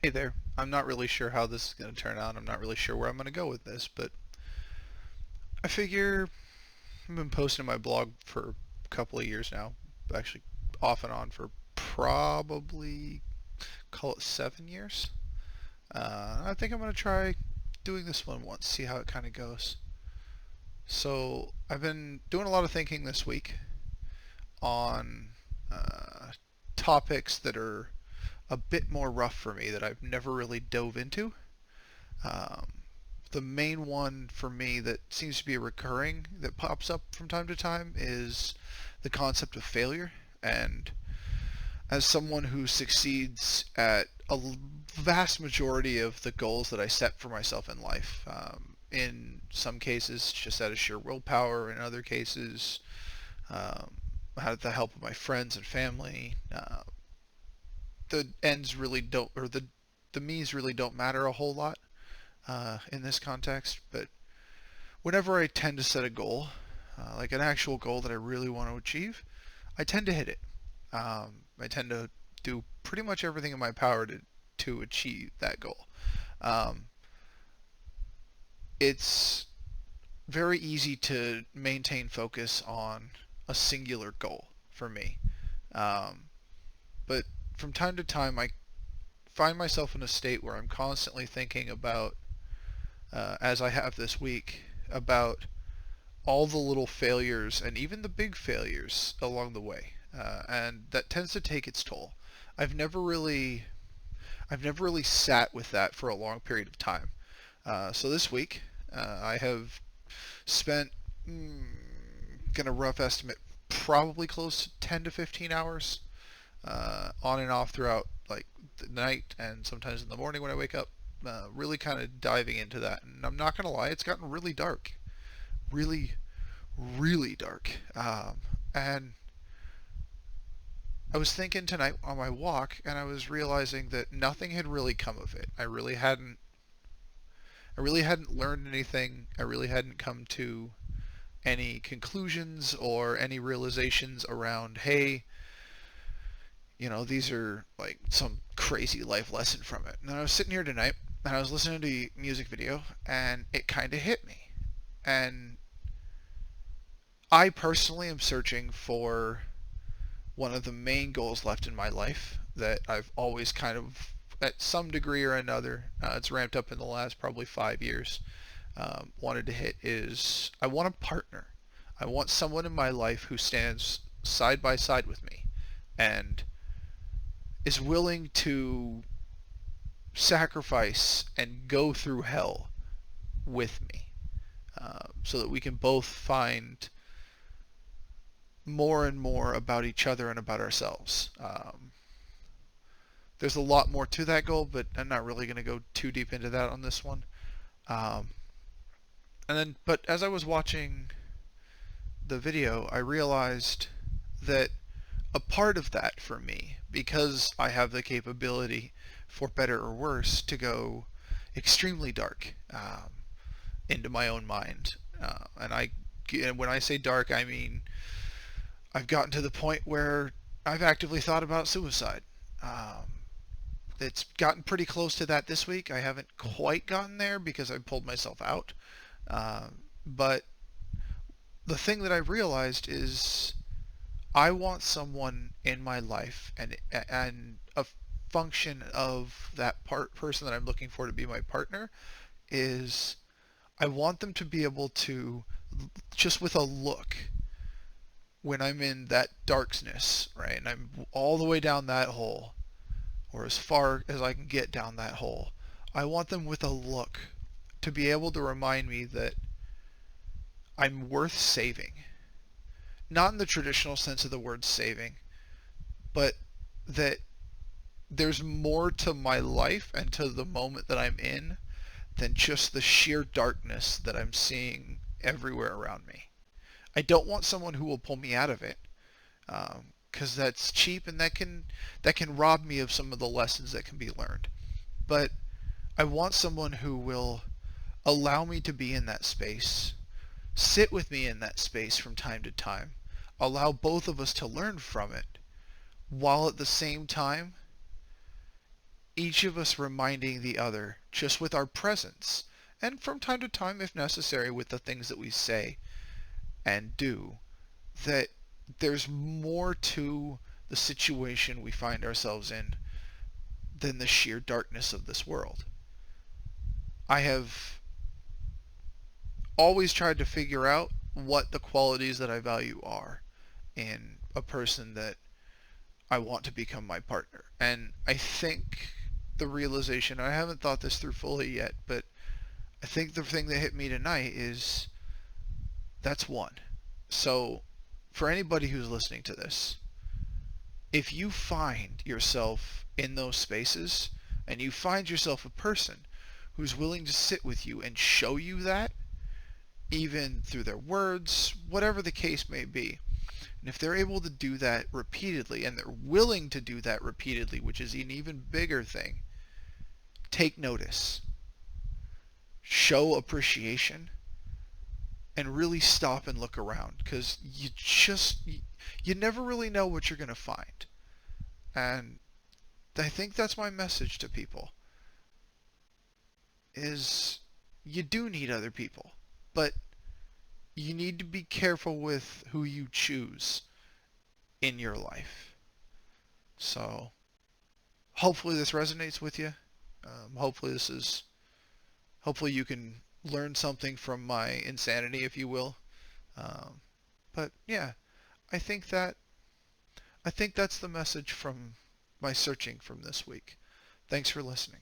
Hey there. I'm not really sure how this is going to turn out. I'm not really sure where I'm going to go with this, but I figure I've been posting my blog for a couple of years now, actually off and on for probably call it 7 years. I think I'm going to try doing this one once, see how it kind of goes. So I've been doing a lot of thinking this week on uh, topics that are a bit more rough for me that I've never really dove into. Um, the main one for me that seems to be recurring that pops up from time to time is the concept of failure. And as someone who succeeds at a vast majority of the goals that I set for myself in life, in some cases just out of sheer willpower, in other cases um, had the help of my friends and family. The ends really don't, or the me's really don't matter a whole lot in this context, but whenever I tend to set a goal, like an actual goal that I really want to achieve, I tend to hit it. I tend to do pretty much everything in my power to achieve that goal. Um, it's very easy to maintain focus on a singular goal for me. Um, but from time to time, I find myself in a state where I'm constantly thinking about, as I have this week, about all the little failures and even the big failures along the way, and that tends to take its toll. I've never really, I've never really sat with that for a long period of time. So this week, I have spent, gonna rough estimate, probably close to 10 to 15 hours on and off throughout like the night and sometimes in the morning when I wake up. Really kind of diving into that, and I'm not gonna lie, it's gotten really dark, really, really dark. And I was thinking tonight on my walk, and I was realizing that nothing had really come of it. I really hadn't learned anything. I really hadn't come to any conclusions or any realizations around, hey, these are like some crazy life lesson from it. And then I was sitting here tonight, and I was listening to a music video, and it kind of hit me. And I personally am searching for one of the main goals left in my life that I've always kind of, at some degree or another, it's ramped up in the last probably 5 years, wanted to hit is I want a partner. I want someone in my life who stands side by side with me and is willing to sacrifice and go through hell with me, so that we can both find more and more about each other and about ourselves. There's a lot more to that goal, but I'm not really going to go too deep into that on this one. Um, but as I was watching the video, I realized that a part of that for me, because I have the capability, for better or worse, to go extremely dark, into my own mind. And when I say dark, I mean I've gotten to the point where I've actively thought about suicide. Um, it's gotten pretty close to that this week. I haven't quite gotten there because I pulled myself out. But the thing that I've realized is I want someone in my life, and a function of that person that I'm looking for to be my partner is I want them to be able to, just with a look, when I'm in that darkness, right, and I'm all the way down that hole, or as far as I can get down that hole, I want them with a look to be able to remind me that I'm worth saving. Not in the traditional sense of the word saving, but that there's more to my life and to the moment that I'm in than just the sheer darkness that I'm seeing everywhere around me. I don't want someone who will pull me out of it, because that's cheap and that can rob me of some of the lessons that can be learned. But I want someone who will allow me to be in that space, sit with me in that space from time to time, allow both of us to learn from it, while at the same time each of us reminding the other just with our presence, and from time to time, if necessary, with the things that we say and do, that there's more to the situation we find ourselves in than the sheer darkness of this world. I have always tried to figure out what the qualities that I value are in a person that I want to become my partner. And I think the realization, I haven't thought this through fully yet, but I think the thing that hit me tonight is that's one. So for anybody who's listening to this, if you find yourself in those spaces and you find yourself a person who's willing to sit with you and show you that, even through their words, whatever the case may be, and if they're able to do that repeatedly, and they're willing to do that repeatedly, which is an even bigger thing, take notice, show appreciation, and really stop and look around, because you never really know what you're going to find. And I think that's my message to people, is you do need other people, but you need to be careful with who you choose in your life. So hopefully this resonates with you. Hopefully hopefully you can learn something from my insanity, if you will. Um, but yeah, I think that I think that's the message from my searching from this week. Thanks for listening.